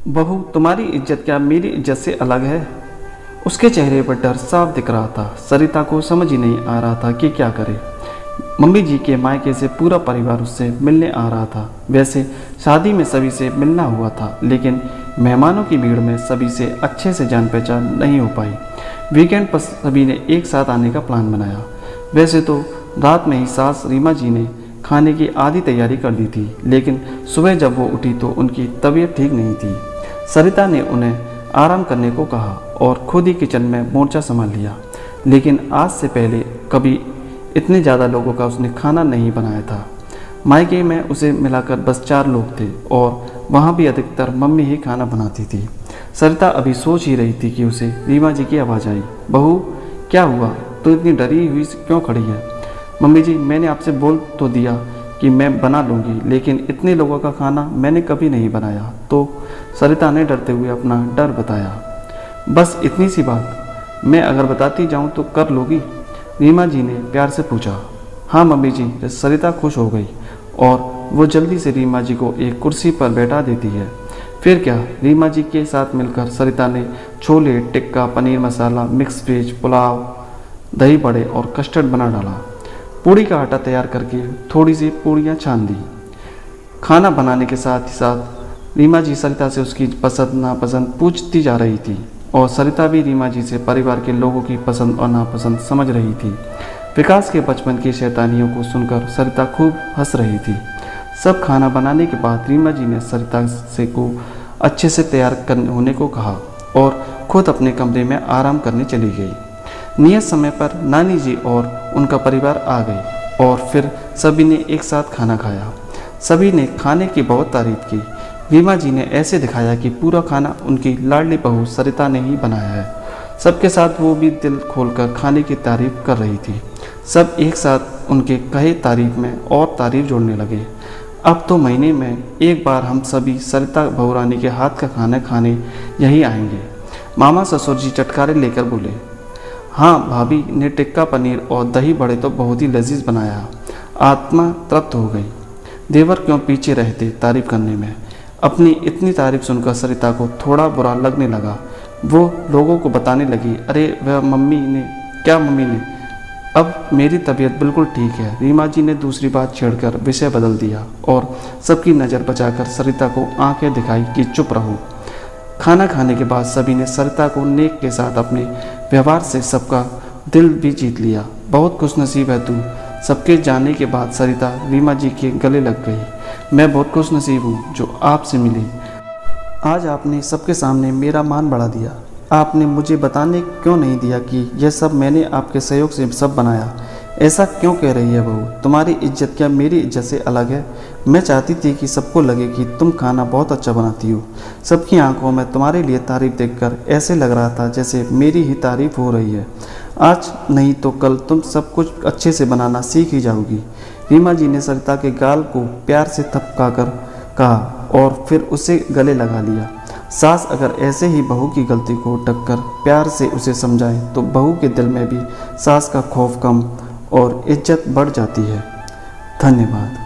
बहू, तुम्हारी इज्जत क्या मेरी इज्जत से अलग है? उसके चेहरे पर डर साफ दिख रहा था। सरिता को समझ ही नहीं आ रहा था कि क्या करे। मम्मी जी के मायके से पूरा परिवार उससे मिलने आ रहा था। वैसे शादी में सभी से मिलना हुआ था, लेकिन मेहमानों की भीड़ में सभी से अच्छे से जान पहचान नहीं हो पाई। वीकेंड पर सभी ने एक साथ आने का प्लान बनाया। वैसे तो रात में ही सास रीमा जी ने खाने की आधी तैयारी कर दी थी, लेकिन सुबह जब वो उठी तो उनकी तबीयत ठीक नहीं थी। सरिता ने उन्हें आराम करने को कहा और खुद ही किचन में मोर्चा संभाल लिया। लेकिन आज से पहले कभी इतने ज़्यादा लोगों का उसने खाना नहीं बनाया था। मायके में उसे मिलाकर बस 4 लोग थे और वहाँ भी अधिकतर मम्मी ही खाना बनाती थी। सरिता अभी सोच ही रही थी कि उसे रीमा जी की आवाज़ आई। बहू, क्या हुआ? तो इतनी डरी हुई क्यों खड़ी है? मम्मी जी, मैंने आपसे बोल तो दिया कि मैं बना लूँगी, लेकिन इतने लोगों का खाना मैंने कभी नहीं बनाया। तो सरिता ने डरते हुए अपना डर बताया। बस इतनी सी बात? मैं अगर बताती जाऊँ तो कर लोगी? रीमा जी ने प्यार से पूछा। हाँ मम्मी जी। सरिता खुश हो गई और वो जल्दी से रीमा जी को एक कुर्सी पर बैठा देती है। फिर क्या, रीमा जी के साथ मिलकर सरिता ने छोले, टिक्का, पनीर मसाला, मिक्स वेज, पुलाव, दही बड़े और कस्टर्ड बना डाला। पूड़ी का आटा तैयार करके थोड़ी सी पूड़ियाँ छान दी। खाना बनाने के साथ ही साथ रीमा जी सरिता से उसकी पसंद नापसंद पूछती जा रही थी और सरिता भी रीमा जी से परिवार के लोगों की पसंद और नापसंद समझ रही थी। विकास के बचपन की शैतानियों को सुनकर सरिता खूब हंस रही थी। सब खाना बनाने के बाद रीमा जी ने सरिता से को अच्छे से तैयार होने को कहा और खुद अपने कमरे में आराम करने चली गई। नियत समय पर नानी जी और उनका परिवार आ गए और फिर सभी ने एक साथ खाना खाया। सभी ने खाने की बहुत तारीफ की। रीमा जी ने ऐसे दिखाया कि पूरा खाना उनकी लाडली बहू सरिता ने ही बनाया है। सबके साथ वो भी दिल खोलकर खाने की तारीफ कर रही थी। सब एक साथ उनके कहे तारीफ में और तारीफ जोड़ने लगे। अब तो महीने में एक बार हम सभी सरिता बहुरानी के हाथ का खाना खाने यही आएंगे। मामा ससुर जी चटकारे लेकर बोले। हाँ, भाभी ने टिक्का, पनीर और दही बड़े तो बहुत ही लजीज बनाया। आत्मा तृप्त हो गई। देवर क्यों पीछे रहते तारीफ करने में। अपनी इतनी तारीफ सुनकर सरिता को थोड़ा बुरा लगने लगा। वो लोगों को बताने लगी, अरे वह मम्मी ने अब मेरी तबीयत बिल्कुल ठीक है। रीमा जी ने दूसरी बात छेड़कर विषय बदल दिया और सबकी नज़र बचाकर सरिता को आंखें दिखाई कि चुप रहो। खाना खाने के बाद सभी ने सरिता को नेक के साथ अपने व्यवहार से सबका दिल भी जीत लिया। बहुत खुशनसीब है तू। सबके जाने के बाद सरिता रीमा जी के गले लग गई। मैं बहुत खुशनसीब हूँ जो आपसे मिली। आज आपने सबके सामने मेरा मान बढ़ा दिया। आपने मुझे बताने क्यों नहीं दिया कि यह सब मैंने आपके सहयोग से सब बनाया। ऐसा क्यों कह रही है बहू? तुम्हारी इज्जत क्या मेरी इज्जत से अलग है? मैं चाहती थी कि सबको लगे कि तुम खाना बहुत अच्छा बनाती हो। सबकी आंखों में तुम्हारे लिए तारीफ देखकर ऐसे लग रहा था जैसे मेरी ही तारीफ हो रही है। आज नहीं तो कल तुम सब कुछ अच्छे से बनाना सीख ही जाओगी। रीमा जी ने सरिता के गाल को प्यार से थपका कर कहा और फिर उसे गले लगा लिया। सास अगर ऐसे ही बहू की गलती को ढककर प्यार से उसे समझाए तो बहू के दिल में भी सास का खौफ कम और इज्जत बढ़ जाती है। धन्यवाद।